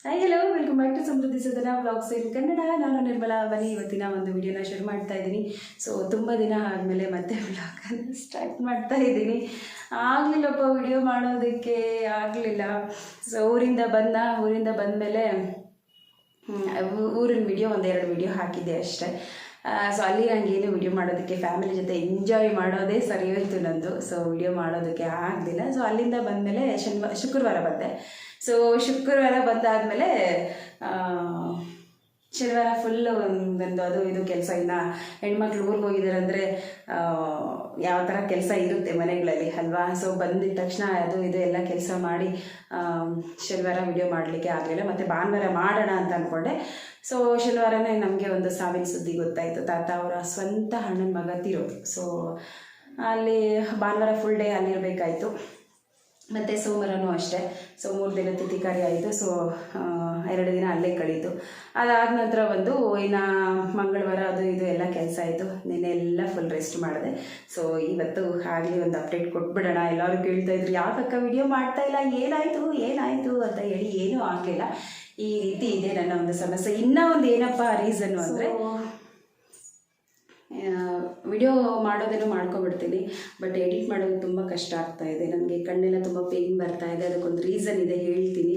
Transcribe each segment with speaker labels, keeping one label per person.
Speaker 1: Hi hello, welcome back to Samruddhi Sadana vlogs ಇನ್ ಕನ್ನಡ. ನಾನು ನಿರ್ಮಲಾ. ಬನ್ನಿ ಇವತ್ತಿನ ಒಂದು ವಿಡಿಯೋನ ಶುರು ಮಾಡ್ತಾ ಇದ್ದೀನಿ. ಸೊ ತುಂಬ ದಿನ ಆದಮೇಲೆ ಮತ್ತೆ ವ್ಲಾಗನ್ನು ಸ್ಟಾರ್ಟ್ ಮಾಡ್ತಾ ಇದ್ದೀನಿ. ಆಗಲಿಲ್ಲಪ್ಪ, ವಿಡಿಯೋ ಮಾಡೋದಕ್ಕೆ ಆಗಲಿಲ್ಲ. ಸೊ ಊರಿಂದ ಬಂದಮೇಲೆ ಊರಿನ ವಿಡಿಯೋ ಒಂದೆರಡು ವಿಡಿಯೋ ಹಾಕಿದ್ದೆ ಅಷ್ಟೇ. ಸೊ ಅಲ್ಲಿ ನನಗೇನು ವಿಡಿಯೋ ಮಾಡೋದಕ್ಕೆ ಫ್ಯಾಮಿಲಿ ಜೊತೆ ಎಂಜಾಯ್ ಮಾಡೋದೇ ಸರಿ ಹೋಯಿತು ನಂದು. ಸೊ ವಿಡಿಯೋ ಮಾಡೋದಕ್ಕೆ ಆಗಲಿಲ್ಲ. ಸೊ ಅಲ್ಲಿಂದ ಬಂದಮೇಲೆ ಶುಕ್ರವಾರ ಬಂದೆ. ಸೊ ಶುಕ್ರವಾರ ಬಂದಾದಮೇಲೆ ಶನಿವಾರ ಫುಲ್ಲು ಒಂದು ಅದು ಇದು ಕೆಲಸ. ಇನ್ನು ಹೆಣ್ಮಕ್ಳು ಊರಿಗೆ ಹೋಗಿದ್ದಾರೆ ಅಂದರೆ ಯಾವ ಥರ ಕೆಲಸ ಇರುತ್ತೆ ಮನೆಗಳಲ್ಲಿ ಅಲ್ವಾ. ಸೊ ಬಂದಿದ್ದ ತಕ್ಷಣ ಅದು ಇದು ಎಲ್ಲ ಕೆಲಸ ಮಾಡಿ ಶನಿವಾರ ವಿಡಿಯೋ ಮಾಡಲಿಕ್ಕೆ ಆಗಲಿಲ್ಲ. ಮತ್ತು ಭಾನುವಾರ ಮಾಡೋಣ ಅಂತ ಅಂದ್ಕೊಂಡೆ. ಸೊ ಶನಿವಾರನೇ ನಮಗೆ ಒಂದು ಸಾವಿನ ಸುದ್ದಿ ಗೊತ್ತಾಯಿತು. ತಾತ ಅವರ ಸ್ವಂತ ಅಣ್ಣನ ಮಗ ತೀರೋದು. ಸೊ ಅಲ್ಲಿ ಭಾನುವಾರ ಫುಲ್ ಡೇ ಅಲ್ಲಿರಬೇಕಾಯಿತು. ಮತ್ತು ಸೋಮವಾರನೂ ಅಷ್ಟೇ. ಸೊ 3 ದಿನ ತಿಥಿಕಾರಿ ಆಯಿತು. ಸೊ 2 ದಿನ ಅಲ್ಲೇ ಕಳೀತು. ಅದಾದ ನಂತರ ಒಂದು ಇನ್ನು ಮಂಗಳವಾರ ಅದು ಇದು ಎಲ್ಲ ಕೆಲಸ ಆಯಿತು. ನಿನ್ನೆ ಎಲ್ಲ ಫುಲ್ ರೆಸ್ಟ್ ಮಾಡಿದೆ. ಸೊ ಇವತ್ತು ಆಗಲಿ ಒಂದು ಅಪ್ಡೇಟ್ ಕೊಟ್ಬಿಡೋಣ. ಎಲ್ಲರೂ ಕೇಳ್ತಾಯಿದ್ರು, ಯಾಕಕ್ಕ ವಿಡಿಯೋ ಮಾಡ್ತಾಯಿಲ್ಲ, ಏನಾಯಿತು ಅಂತ ಹೇಳಿ. ಏನೂ ಆಗಲಿಲ್ಲ. ಈ ರೀತಿ ಇದೆ ನನ್ನ ಒಂದು ಸಮಸ್ಯೆ. ಇನ್ನೂ ಒಂದು ಏನಪ್ಪ ರೀಸನ್ನು ಅಂದರೆ, ವಿಡಿಯೋ ಮಾಡೋದೇನೋ ಮಾಡ್ಕೊಬಿಡ್ತೀನಿ, ಬಟ್ ಎಡಿಟ್ ಮಾಡೋದು ತುಂಬ ಕಷ್ಟ ಆಗ್ತಾಯಿದೆ ನನಗೆ. ಕಣ್ಣೆಲ್ಲ ತುಂಬ ಪೇಯ್ನ್ ಬರ್ತಾಯಿದೆ. ಅದಕ್ಕೊಂದು ರೀಸನ್ ಇದೆ, ಹೇಳ್ತೀನಿ.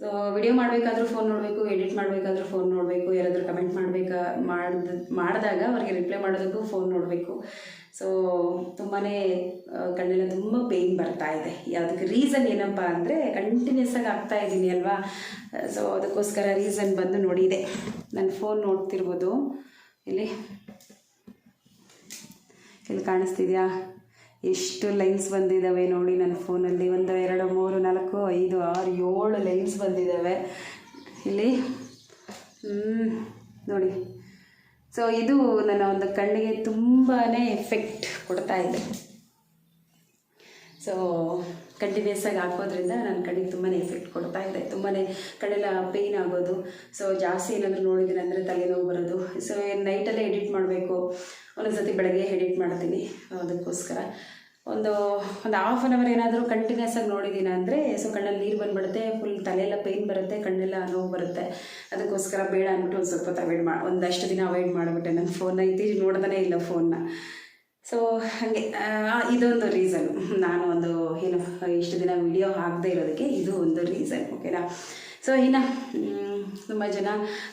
Speaker 1: ಸೊ ವಿಡಿಯೋ ಮಾಡಬೇಕಾದ್ರೂ ಫೋನ್ ನೋಡಬೇಕು, ಎಡಿಟ್ ಮಾಡಬೇಕಾದ್ರೂ ಫೋನ್ ನೋಡಬೇಕು, ಯಾರಾದರೂ ಕಮೆಂಟ್ ಮಾಡಿದಾಗ ಅವ್ರಿಗೆ ರಿಪ್ಲೈ ಮಾಡೋದಕ್ಕೂ ಫೋನ್ ನೋಡಬೇಕು. ಸೊ ತುಂಬಾ ಕಣ್ಣೆಲ್ಲ ತುಂಬ ಪೇಯ್ನ್ ಬರ್ತಾಯಿದೆ. ಅದಕ್ಕೆ ರೀಸನ್ ಏನಪ್ಪ ಅಂದರೆ, ಕಂಟಿನ್ಯೂಸ್ ಆಗಿ ಆಗ್ತಾಯಿದ್ದೀನಿ ಅಲ್ವಾ. ಸೊ ಅದಕ್ಕೋಸ್ಕರ ರೀಸನ್ ಬಂದು ನೋಡಿದೆ. ನನ್ನ ಫೋನ್ ನೋಡ್ತಿರ್ಬೋದು, ಇಲ್ಲಿ ಕಾಣಿಸ್ತಿದೆಯಾ, ಎಷ್ಟು ಲೈನ್ಸ್ ಬಂದಿದ್ದಾವೆ ನೋಡಿ ನನ್ನ ಫೋನಲ್ಲಿ. 1 2 3 4 5 6 7 ಲೈನ್ಸ್ ಬಂದಿದ್ದಾವೆ ಇಲ್ಲಿ ನೋಡಿ. ಸೊ ಇದು ನನ್ನ ಒಂದು ಕಣ್ಣಿಗೆ ತುಂಬಾ ಎಫೆಕ್ಟ್ ಕೊಡ್ತಾ ಇದೆ. ಸೊ ಕಂಟಿನ್ಯೂಸ್ ಆಗಿ ಹಾಕೋದ್ರಿಂದ ನನ್ನ ಕಣ್ಣಿಗೆ ತುಂಬಾ ಎಫೆಕ್ಟ್ ಕೊಡ್ತಾ ಇದೆ. ತುಂಬಾ ಕಣ್ಣೆಲ್ಲ ಪೇಯ್ನ್ ಆಗೋದು. ಸೊ ಜಾಸ್ತಿ ಏನಾದರೂ ನೋಡಿದ್ದೀನಿ ಅಂದರೆ ತಲೆನೋವು ಬರೋದು. ಸೊ ನೈಟಲ್ಲೇ ಎಡಿಟ್ ಮಾಡಬೇಕು, ಒಂದೊಂದು ಸತಿ ಬೆಳಗ್ಗೆ ಎಡಿಟ್ ಮಾಡ್ತೀನಿ. ಅದಕ್ಕೋಸ್ಕರ ಒಂದು ಹಾಫ್ ಆನ್ ಅವರ್ ಏನಾದರೂ ಕಂಟಿನ್ಯೂಸ್ ಆಗಿ ನೋಡಿದ್ದೀನಿ ಅಂದರೆ ಸೊ ಕಣ್ಣಲ್ಲಿ ನೀರು ಬಂದುಬಿಡುತ್ತೆ, ಫುಲ್ ತಲೆಯೆಲ್ಲ ಪೇಯ್ನ್ ಬರುತ್ತೆ, ಕಣ್ಣೆಲ್ಲ ನೋವು ಬರುತ್ತೆ. ಅದಕ್ಕೋಸ್ಕರ ಬೇಡ ಅಂದ್ಬಿಟ್ಟು ಒಂದು ಸ್ವಲ್ಪ ಹೊತ್ತು ಒಂದಷ್ಟು ದಿನ ಅವಾಯ್ಡ್ ಮಾಡಿಬಿಟ್ಟೆ. ನನ್ನ ಫೋನ್ನ ಇತ್ತೀಚೆಗೆ ನೋಡ್ದೇ ಇಲ್ಲ ಫೋನ್ನ. ಸೊ ಹಾಗೆ ಇದೊಂದು ರೀಸನು. ನಾನು ಒಂದು ಇಷ್ಟು ದಿನ ವಿಡಿಯೋ ಹಾಕದೇ ಇರೋದಕ್ಕೆ ಇದು ಒಂದು ರೀಸನ್, ಓಕೆನಾ. ಸೊ ಇನ್ನು ತುಂಬ ಜನ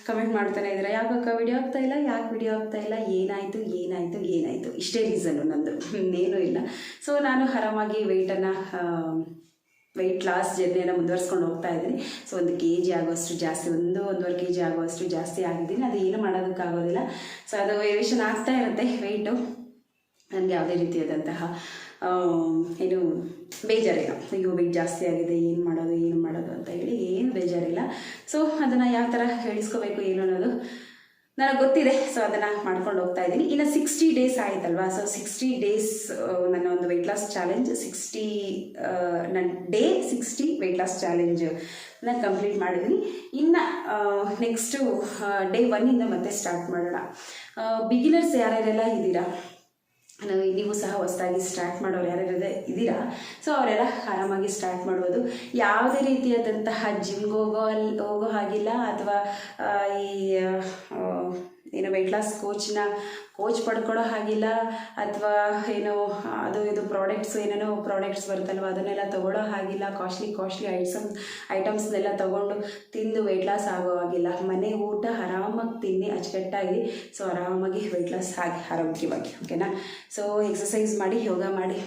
Speaker 1: ಕಮೆಂಟ್ ಮಾಡ್ತಾನೆ ಇದ್ದಾರೆ, ಯಾಕಕ್ಕ ವಿಡಿಯೋ ಆಗ್ತಾಯಿಲ್ಲ, ಯಾಕೆ ವಿಡಿಯೋ ಆಗ್ತಾಯಿಲ್ಲ, ಏನಾಯಿತು ಇಷ್ಟೇ ರೀಸನ್ನು ನಂದು, ಇನ್ನೇನೂ ಇಲ್ಲ. ಸೊ ನಾನು ಆರಾಮಾಗಿ ವೆಯ್ಟ್ ಲಾಸ್ ಜರ್ನಿಯನ್ನು ಮುಂದುವರ್ಸ್ಕೊಂಡು ಹೋಗ್ತಾ ಇದ್ದೀನಿ. ಸೊ 1 kg ಆಗೋಷ್ಟು ಜಾಸ್ತಿ, 1-1.5 kg ಆಗೋಷ್ಟು ಜಾಸ್ತಿ ಆಗಿದ್ದೀನಿ. ಅದು ಏನು ಮಾಡೋದಕ್ಕಾಗೋದಿಲ್ಲ. ಸೊ ಅದು ವೇರಿಯೇಷನ್ ಆಗ್ತಾ ಇರುತ್ತೆ ವೆಯ್ಟು. ನನಗೆ ಯಾವುದೇ ರೀತಿಯಾದಂತಹ ಬೇಜಾರಿಲ್ಲ. ಅಯ್ಯೋ ವೆಯ್ಟ್ ಜಾಸ್ತಿ ಆಗಿದೆ, ಏನು ಮಾಡೋದು ಅಂತ ಹೇಳಿ ಏನು ಬೇಜಾರಿಲ್ಲ. ಸೊ ಅದನ್ನು ಯಾವ ಥರ ಹೇಳಿಸ್ಕೋಬೇಕು ಏನು ಅನ್ನೋದು ನನಗೆ ಗೊತ್ತಿದೆ. ಸೊ ಅದನ್ನು ಮಾಡ್ಕೊಂಡು ಹೋಗ್ತಾ ಇದ್ದೀನಿ. ಇನ್ನು 60 days ಆಯಿತಲ್ವಾ. ಸೊ 60 days ನನ್ನ ಒಂದು ವೆಯ್ಟ್ ಲಾಸ್ ಚಾಲೆಂಜ್, ನನ್ನ ಡೇ 60 ವೆಯ್ಟ್ ಲಾಸ್ ಚಾಲೆಂಜ್ ನಾನು ಕಂಪ್ಲೀಟ್ ಮಾಡಿದ್ದೀನಿ. ಇನ್ನು ನೆಕ್ಸ್ಟು ಡೇ 1 ಮತ್ತೆ ಸ್ಟಾರ್ಟ್ ಮಾಡೋಣ. ಬಿಗಿನರ್ಸ್ ಯಾರ್ಯಾರೆಲ್ಲ ಇದ್ದೀರಾ, ನೀವು ಸಹ ಹೊಸದಾಗಿ ಸ್ಟಾರ್ಟ್ ಮಾಡೋರು ಯಾರ್ಯಾರು ಇದ್ದೀರಾ, ಸೊ ಅವರೆಲ್ಲ ಆರಾಮಾಗಿ ಸ್ಟಾರ್ಟ್ ಮಾಡ್ಬೋದು. ಯಾವುದೇ ರೀತಿಯಾದಂತಹ ಜಿಮ್ಗೆ ಹೋಗೋ ಹಾಗಿಲ್ಲ, ಅಥವಾ ವೆಯ್ಟ್ ಲಾಸ್ ಕೋಚ್ ಪಡ್ಕೊಳ್ಳೋ ಹಾಗಿಲ್ಲ, ಅಥವಾ ಅದು ಇದು ಪ್ರಾಡಕ್ಟ್ಸ್ ಬರುತ್ತಲ್ವ ಅದನ್ನೆಲ್ಲ ತೊಗೊಳ್ಳೋ ಹಾಗಿಲ್ಲ. ಕಾಸ್ಟ್ಲಿ ಐಟಮ್ಸ್ನೆಲ್ಲ ತೊಗೊಂಡು ತಿಂದು ವೆಯ್ಟ್ ಲಾಸ್ ಆಗೋ ಹಾಗಿಲ್ಲ. ಮನೆ ಊಟ ಆರಾಮಾಗಿ ತಿನ್ನಿ, ಅಚ್ಚುಕಟ್ಟಾಗಿ. ಸೊ ಆರಾಮಾಗಿ ವೆಯ್ಟ್ ಲಾಸ್ ಆಗಿ ಆರೋಗ್ಯವಾಗಿ, ಓಕೆನಾ. ಸೊ ಎಕ್ಸಸೈಸ್ ಮಾಡಿ, ಯೋಗ ಮಾಡಿ,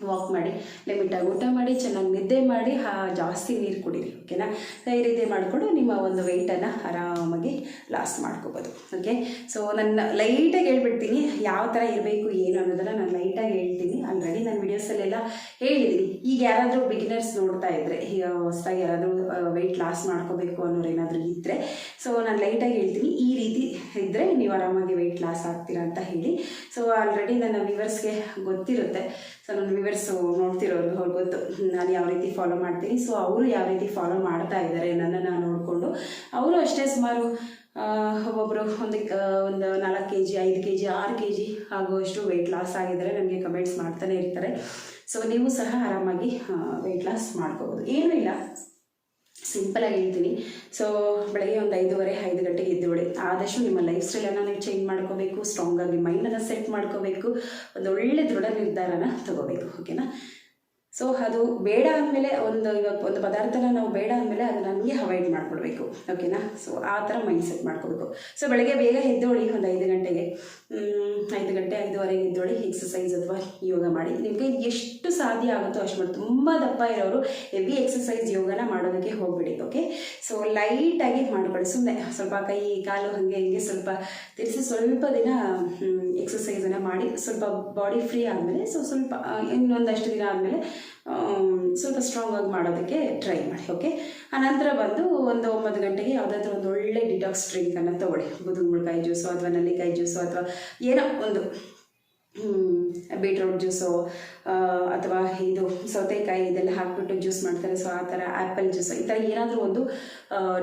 Speaker 1: ವಾಕ್ ಮಾಡಿ, ಲಿಮಿಟಾಗಿ ಊಟ ಮಾಡಿ, ಚೆನ್ನಾಗಿ ನಿದ್ದೆ ಮಾಡಿ, ಜಾಸ್ತಿ ನೀರು ಕುಡೀರಿ, ಓಕೆನಾ. ಸೊ ಈ ರೀತಿ ಮಾಡಿಕೊಂಡು ನಿಮ್ಮ ಒಂದು ವೆಯ್ಟನ್ನು ಆರಾಮಾಗಿ ಲಾಸ್ ಮಾಡ್ಕೋಬೋದು, ಓಕೆ. ಸೊ ನನ್ನ ಲೈಟಾಗಿ ಹೇಳ್ಬಿಡ್ತೀನಿ ಯಾವ ಥರ ಇರಬೇಕು ಏನು ಅನ್ನೋದನ್ನು ನಾನು ಲೈಟಾಗಿ ಹೇಳ್ತೀನಿ. ಆಲ್ರೆಡಿ ನಾನು ವಿಡಿಯೋಸಲ್ಲೆಲ್ಲ ಹೇಳಿದ್ದೀನಿ. ಈಗ ಯಾರಾದರೂ ಬಿಗಿನರ್ಸ್ ನೋಡ್ತಾ ಇದ್ದರೆ, ಈಗ ಹೊಸದಾಗಿ ಯಾರಾದರೂ ವೆಯ್ಟ್ ಲಾಸ್ ಮಾಡ್ಕೋಬೇಕು ಅನ್ನೋರು ಏನಾದರೂ ಇದ್ದರೆ, ಸೊ ನಾನು ಲೈಟಾಗಿ ಹೇಳ್ತೀನಿ. ಈ ರೀತಿ ಇದ್ದರೆ ನೀವು ಆರಾಮಾಗಿ ವೆಯ್ಟ್ ಲಾಸ್ ಆಗ್ತೀರಾ ಅಂತ ಹೇಳಿ. ಸೊ ಆಲ್ರೆಡಿ ನನ್ನ ವ್ಯೂವರ್ಸ್ಗೆ ಗೊತ್ತಿರುತ್ತೆ. ಸೊ ನನ್ನ ವ್ಯೂವರ್ಸು ನೋಡ್ತಿರೋರು ಅವ್ರಿಗೆ ಗೊತ್ತು ನಾನು ಯಾವ ರೀತಿ ಫಾಲೋ ಮಾಡ್ತೀನಿ. ಸೊ ಅವರು ಯಾವ ರೀತಿ ಫಾಲೋ ಮಾಡ್ತಾ ಇದ್ದಾರೆ ನನ್ನನ್ನು ನೋಡಿಕೊಂಡು. ಅವರು ಅಷ್ಟೇ ಸುಮಾರು ಒಬ್ಬೊಬ್ಬರು ಒಂದು 4 kg 5 kg 6 kg ಆಗುವಷ್ಟು ವೆಯ್ಟ್ ಲಾಸ್ ಆಗಿದ್ದಾರೆ. ನನಗೆ ಕಮೆಂಟ್ಸ್ ಮಾಡ್ತಾನೆ ಇರ್ತಾರೆ. ಸೊ ನೀವು ಸಹ ಆರಾಮಾಗಿ ವೆಯ್ಟ್ ಲಾಸ್ ಮಾಡ್ಕೋಬೋದು, ಏನೂ ಇಲ್ಲ. ಸಿಂಪಲಾಗಿ ಹೇಳ್ತೀನಿ. ಸೊ ಬೆಳಗ್ಗೆ ಒಂದು 5 ಗಂಟೆಗೆ ಎದ್ದೇಳಿ. ಆದಷ್ಟು ನಿಮ್ಮ ಲೈಫ್ ಸ್ಟೈಲನ್ನು ನೀವು ಚೇಂಜ್ ಮಾಡ್ಕೋಬೇಕು, ಸ್ಟ್ರಾಂಗಾಗಿ ಮೈಂಡನ್ನು ಸೆಟ್ ಮಾಡ್ಕೋಬೇಕು, ಒಂದು ಒಳ್ಳೆ ದೃಢ ನಿರ್ಧಾರನ ತಗೋಬೇಕು. ಓಕೆನಾ? ಸೊ ಅದು ಬೇಡ ಅಂದಮೇಲೆ ಇವಾಗ ಒಂದು ಪದಾರ್ಥನ ನಾವು ಬೇಡ ಅಂದಮೇಲೆ ಅದು ನನಗೆ ಅವಾಯ್ಡ್ ಮಾಡಿಕೊಡ್ಬೇಕು. ಓಕೆನಾ? ಸೊ ಆ ಥರ ಮೈಂಡ್ ಸೆಟ್ ಮಾಡ್ಕೋಬೇಕು. ಸೊ ಬೆಳಗ್ಗೆ ಬೇಗ ಎದ್ದೋಳಿ, ಒಂದು 5 ಗಂಟೆಗೆ 5 ಗಂಟೆ 5:15 ಎದ್ದೋಳಿ. ಎಕ್ಸಸೈಸ್ ಅಥವಾ ಯೋಗ ಮಾಡಿ. ನಿಮಗೆ ಎಷ್ಟು ಸಾಧ್ಯ ಆಗುತ್ತೋ ಅಷ್ಟು ಮಾಡಿ. ತುಂಬ ದಪ್ಪ ಇರೋರು ಹೆವಿ ಎಕ್ಸಸೈಸ್ ಯೋಗನ ಮಾಡೋದಕ್ಕೆ ಹೋಗ್ಬಿಡಿ. ಓಕೆ? ಸೊ ಲೈಟಾಗಿ ಮಾಡ್ಕೊಳ್ಳಿ. ಸುಮ್ಮನೆ ಸ್ವಲ್ಪ ಕೈ ಕಾಲು ಹಾಗೆ ಹಿಂಗೆ ಸ್ವಲ್ಪ ತಿರ್ಸಿ ಸ್ವಲ್ಪ ದಿನ ಎಕ್ಸಸೈಸನ್ನು ಮಾಡಿ ಸ್ವಲ್ಪ ಬಾಡಿ ಫ್ರೀ ಆದಮೇಲೆ ಸ್ವಲ್ಪ ಇನ್ನೊಂದಷ್ಟು ದಿನ ಆದಮೇಲೆ ಸ್ವಲ್ಪ ಸ್ಟ್ರಾಂಗ್ ಆಗಿ ಮಾಡೋದಕ್ಕೆ ಟ್ರೈ ಮಾಡಿ. ಓಕೆ? ಆನಂತರ ಬಂದು ಒಂದು 9 ಗಂಟೆಗೆ ಯಾವುದಾದ್ರೂ ಒಂದು ಒಳ್ಳೆ ಡಿಟಾಕ್ಸ್ ಡ್ರಿಂಕನ್ನು ತೊಗೊಳ್ಳಿ. ಬೂದುಗುಂಬಳಕಾಯಿ ಜ್ಯೂಸು ಅಥವಾ ನೆಲ್ಲಿಕಾಯಿ ಜ್ಯೂಸು ಅಥವಾ ಏನೋ ಒಂದು ಬೀಟ್ರೂಟ್ ಜ್ಯೂಸು ಅಥವಾ ಇದು ಸೌತೆಕಾಯಿ ಇದೆಲ್ಲ ಹಾಕಿಬಿಟ್ಟು ಜ್ಯೂಸ್ ಮಾಡ್ತಾರೆ. ಸೊ ಆ ಥರ ಆ್ಯಪಲ್ ಜ್ಯೂಸು, ಈ ಥರ ಏನಾದರೂ ಒಂದು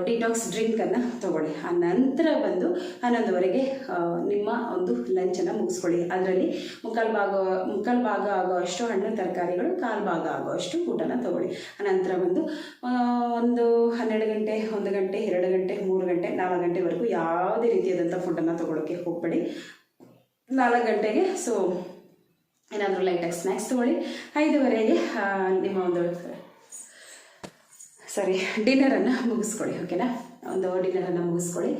Speaker 1: ಡಿಟಾಕ್ಸ್ ಡ್ರಿಂಕನ್ನು ತೊಗೊಳ್ಳಿ. ಆ ನಂತರ ಬಂದು 11:30ಗೆ ನಿಮ್ಮ ಒಂದು ಲಂಚನ್ನು ಮುಗಿಸ್ಕೊಳ್ಳಿ. ಅದರಲ್ಲಿ ಮುಕ್ಕಾಲು ಭಾಗ ಆಗೋಷ್ಟು ಹಣ್ಣು ತರಕಾರಿಗಳು, 1/4 ಭಾಗ ಆಗೋಷ್ಟು ಊಟನ ತೊಗೊಳ್ಳಿ. ಆನಂತರ ಬಂದು ಒಂದು 12 ಗಂಟೆ, 1 ಗಂಟೆ, 2 ಗಂಟೆ, 3 ಗಂಟೆ, 4 ಗಂಟೆವರೆಗೂ ಯಾವುದೇ ರೀತಿಯಾದಂಥ ಫುಡ್ಡನ್ನು ತೊಗೊಳಕ್ಕೆ ಹೋಗಬೇಡಿ. 4 ಗಂಟೆಗೆ ಸೊ ಏನಾದರೂ ಲೈಟಾಗಿ ಸ್ನ್ಯಾಕ್ಸ್ ತೊಗೊಳ್ಳಿ. 5:30ಗೆ ನಿಮ್ಮ ಒಂದು ಡಿನ್ನರನ್ನು ಮುಗಿಸ್ಕೊಳ್ಳಿ. ಓಕೆನಾ? ಒಂದು ಡಿನ್ನರನ್ನು ಮುಗಿಸ್ಕೊಳ್ಳಿ.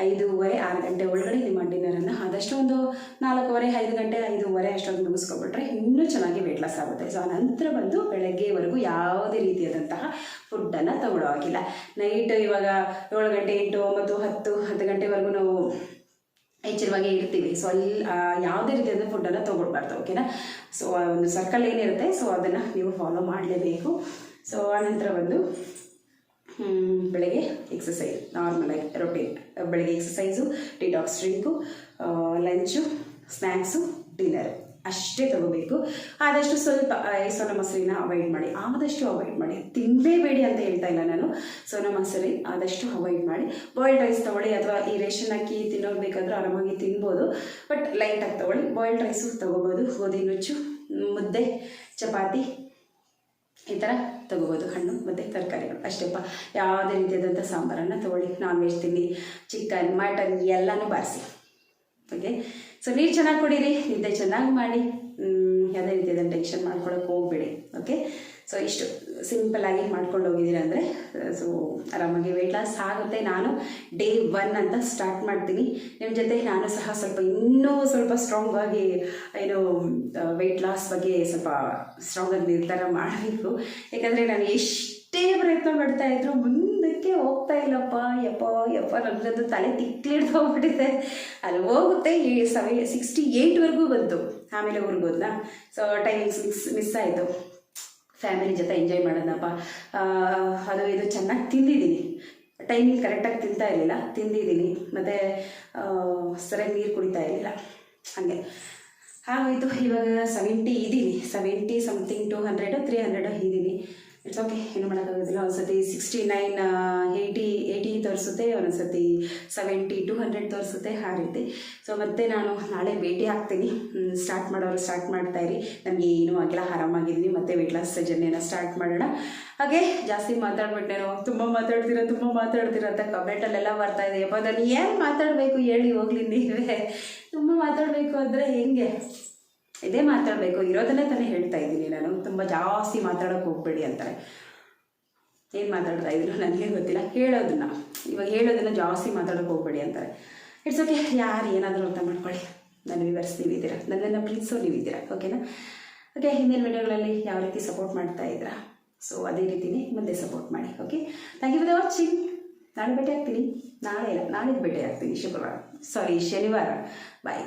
Speaker 1: 5:30, 6 ಗಂಟೆ ಒಳಗಡೆ ನಿಮ್ಮ ಡಿನ್ನರನ್ನು ಆದಷ್ಟು ಒಂದು 4:15, 5 ಗಂಟೆ, 5:30 ಅಷ್ಟೊಂದು ಮುಗಿಸ್ಕೊಬಿಟ್ರೆ ಇನ್ನೂ ಚೆನ್ನಾಗಿ ವೆಯ್ಟ್ ಲಾಸ್ ಆಗುತ್ತೆ. ಸೊ ನಂತರ ಬಂದು ಬೆಳಗ್ಗೆವರೆಗೂ ಯಾವುದೇ ರೀತಿಯಾದಂತಹ ಫುಡ್ಡನ್ನು ತಗೊಳ್ಳೋ ಆಗಿಲ್ಲ. ನೈಟ್ ಇವಾಗ 7 ಗಂಟೆ, 8, 9, 10 ಗಂಟೆವರೆಗೂ ನಾವು ಎಚ್ಚರವಾಗಿ ಇರ್ತೀವಿ. ಸೊ ಅಲ್ಲಿ ಯಾವುದೇ ರೀತಿಯಾದ ಫುಡ್ಡನ್ನು ತೊಗೊಳ್ಬಾರ್ದು. ಓಕೆನಾ? ಸೊ ಒಂದು ಸರ್ಕಲ್ ಏನಿರುತ್ತೆ ಸೊ ಅದನ್ನು ನೀವು ಫಾಲೋ ಮಾಡಲೇಬೇಕು. ಸೊ ಆನಂತರ ಬಂದು ಬೆಳಗ್ಗೆ ಎಕ್ಸಸೈಸ್ ನಾರ್ಮಲಾಗಿ ರೊಟೀನ್. ಬೆಳಗ್ಗೆ exercise, detox drink, lunch, snacks, dinner ಅಷ್ಟೇ ತಗೋಬೇಕು. ಆದಷ್ಟು ಸ್ವಲ್ಪ ಸೋನಾ ಮಸೂರಿನ ಅವಾಯ್ಡ್ ಮಾಡಿ, ಆದಷ್ಟು ಅವಾಯ್ಡ್ ಮಾಡಿ. ತಿನ್ನಲೇಬೇಡಿ ಅಂತ ಹೇಳ್ತಾ ಇಲ್ಲ ನಾನು. ಸೋನಾ ಮಸೂರಿ ಆದಷ್ಟು ಅವಾಯ್ಡ್ ಮಾಡಿ. ಬಾಯ್ಲ್ಡ್ ರೈಸ್ ತೊಗೊಳ್ಳಿ, ಅಥವಾ ಈ ರೇಷನ್ ಅಕ್ಕಿ ತಿನ್ನೋದು ಬೇಕಾದರೂ ಆರಾಮಾಗಿ ತಿನ್ಬೋದು, ಬಟ್ ಲೈಟಾಗಿ ತೊಗೊಳ್ಳಿ. ಬಾಯ್ಲ್ಡ್ ರೈಸು ತೊಗೋಬೋದು, ಗೋಧಿ ನುಚ್ಚು, ಮುದ್ದೆ, ಚಪಾತಿ ಈ ಥರ ತೊಗೋಬೋದು. ಹಣ್ಣು ಮತ್ತು ತರಕಾರಿಗಳು ಅಷ್ಟೇಪ್ಪ. ಯಾವುದೇ ರೀತಿಯಾದಂಥ ಸಾಂಬಾರನ್ನು ತೊಗೊಳ್ಳಿ. ನಾನ್ ವೆಜ್ ತಿನ್ನಿ, ಚಿಕನ್, ಮಟನ್ ಎಲ್ಲನೂ ಬಾರಿಸಿ. ಓಕೆ? ಸೊ ನೀರು ಚೆನ್ನಾಗಿ ಕುಡೀರಿ, ನಿದ್ದೆ ಚೆನ್ನಾಗಿ ಮಾಡಿ, ಯಾವುದೇ ರೀತಿಯಾದ ಟೆನ್ಷನ್ ಮಾಡ್ಕೊಳ್ಳೋಕೆ ಹೋಗಬೇಡಿ. ಓಕೆ? ಸೊ ಇಷ್ಟು ಸಿಂಪಲ್ಲಾಗಿ ಮಾಡ್ಕೊಂಡು ಹೋಗಿದ್ದೀರ ಅಂದರೆ ಸೊ ಆರಾಮಾಗಿ ವೆಯ್ಟ್ ಲಾಸ್ ಆಗುತ್ತೆ. ನಾನು ಡೇ 1 ಅಂತ ಸ್ಟಾರ್ಟ್ ಮಾಡ್ತೀನಿ. ನಿಮ್ಮ ಜೊತೆ ನಾನು ಸಹ ಇನ್ನೂ ಸ್ವಲ್ಪ ಸ್ಟ್ರಾಂಗ್ ಆಗಿ ವೆಯ್ಟ್ ಲಾಸ್ ಬಗ್ಗೆ ಸ್ವಲ್ಪ ಸ್ಟ್ರಾಂಗಾಗಿ ನಿರ್ಧಾರ ಮಾಡಬೇಕು. ಯಾಕಂದರೆ ನಾನು ಎಷ್ಟೇ ಪ್ರಯತ್ನ ಮಾಡ್ತಾ ಇದ್ರು ಮುಂದಕ್ಕೆ ಹೋಗ್ತಾ ಇಲ್ಲಪ್ಪ. ಯಪ್ಪ ನನ್ನದು ತಲೆ ತಿಕ್ಲಿಡ್ದು ಹೋಗ್ಬಿಟ್ಟಿದೆ. ಅಲ್ಲಿ ಹೋಗುತ್ತೆ 68ವರೆಗೂ ಬಂತು. ಆಮೇಲೆ ಊರಿಗೆ ಹೋದ್ನಾ. ಸೊ ಟೈಮಿಂಗ್ಸ್ ಮಿಸ್ ಆಯಿತು. ಫ್ಯಾಮಿಲಿ ಜೊತೆ ಎಂಜಾಯ್ ಮಾಡೋದಪ್ಪ, ಅದು ಇದು ಚೆನ್ನಾಗಿ ತಿಂದಿದ್ದೀನಿ. ಟೈಮಿಂಗ್ ಕರೆಕ್ಟಾಗಿ ತಿಂದಿದ್ದೀನಿ. ಮತ್ತು ಸರಿಯಾಗಿ ನೀರು ಕುಡಿತಾ ಇರಲಿಲ್ಲ. ಹಾಗೆ ಆಗೋಯ್ತು. ಇವಾಗ 70 ಇದ್ದೀನಿ. 70 ಸಮಥಿಂಗ್ 200, 300 ಇದ್ದೀನಿ. ಇಟ್ಸ್ ಓಕೆ, ಏನು ಮಾಡೋಕ್ಕಾಗೋದಿಲ್ಲ. ಒಂದ್ಸತಿ 69, 80 ತೋರಿಸುತ್ತೆ, ಒಂದೊಂದ್ಸತಿ 70, 200 ತೋರಿಸುತ್ತೆ, ಆ ರೀತಿ. ಸೊ ಮತ್ತೆ ನಾನು ನಾಳೆ ಭೇಟಿ ಆಗ್ತೀನಿ. ಸ್ಟಾರ್ಟ್ ಮಾಡೋರು ಸ್ಟಾರ್ಟ್ ಮಾಡ್ತಾಯಿರಿ. ನನಗೆ ಏನೂ ಆಗಿಲ್ಲ, ಆರಾಮಾಗಿದ್ದೀನಿ. ಮತ್ತೆ ವೆಯ್ಟ್ ಲಾಸ್ ಜರ್ನಿನ ಸ್ಟಾರ್ಟ್ ಮಾಡೋಣ. ಹಾಗೆ ಜಾಸ್ತಿ ಮಾತಾಡ್ಬಿಟ್ಟೇನೋ, ತುಂಬ ಮಾತಾಡ್ತೀರಾ ಅಂತ ಕಮೆಂಟಲ್ಲೆಲ್ಲ ಬರ್ತಾಯಿದೆ. ಯಪ್ಪ ನಾನು ಏನು ಮಾತಾಡಬೇಕು ಹೇಳಿ ಹೋಗ್ಲಿ ನೀವೇ. ತುಂಬ ಮಾತಾಡಬೇಕು ಅಂದರೆ ಹೆಂಗೆ? ಇದೇ ಮಾತಾಡಬೇಕು, ಇರೋದನ್ನೇ ತಾನೇ ಹೇಳ್ತಾ ಇದ್ದೀನಿ ನಾನು. ತುಂಬ ಜಾಸ್ತಿ ಮಾತಾಡೋಕ್ಕೆ ಹೋಗಬೇಡಿ ಅಂತಾರೆ. ಏನು ಮಾತಾಡ್ತಾ ಇದ್ರು ನನಗೆ ಗೊತ್ತಿಲ್ಲ. ಹೇಳೋದನ್ನು ಜಾಸ್ತಿ ಮಾತಾಡೋಕ್ಕೆ ಹೋಗಬೇಡಿ ಅಂತಾರೆ. ಇಟ್ಸ್ ಓಕೆ, ಯಾರು ಏನಾದರೂ ಅರ್ಥ ಮಾಡ್ಕೊಳ್ಳಿ. ನನ್ನ ವ್ಯೂವರ್ಸ್ ನೀವಿದ್ದೀರಾ, ನನ್ನನ್ನು ಪ್ರೀತಿಸೋ ನೀವಿದ್ದೀರಾ. ಓಕೆನಾ? ಓಕೆ, ಹಿಂದಿನ ವಿಡಿಯೋಗಳಲ್ಲಿ ಯಾವ ರೀತಿ ಸಪೋರ್ಟ್ ಮಾಡ್ತಾ ಇದ್ದೀರಾ, ಸೊ ಅದೇ ರೀತಿಯೇ ಮುಂದೆ ಸಪೋರ್ಟ್ ಮಾಡಿ. Okay, thank you for the watching. ನಾಳೆ ಭೇಟಿ ಆಗ್ತೀನಿ. ನಾಳೆ ಇಲ್ಲ, ನಾಳಿದ್ದು ಭೇಟಿ ಆಗ್ತೀನಿ. ಶನಿವಾರ. ಬಾಯ್.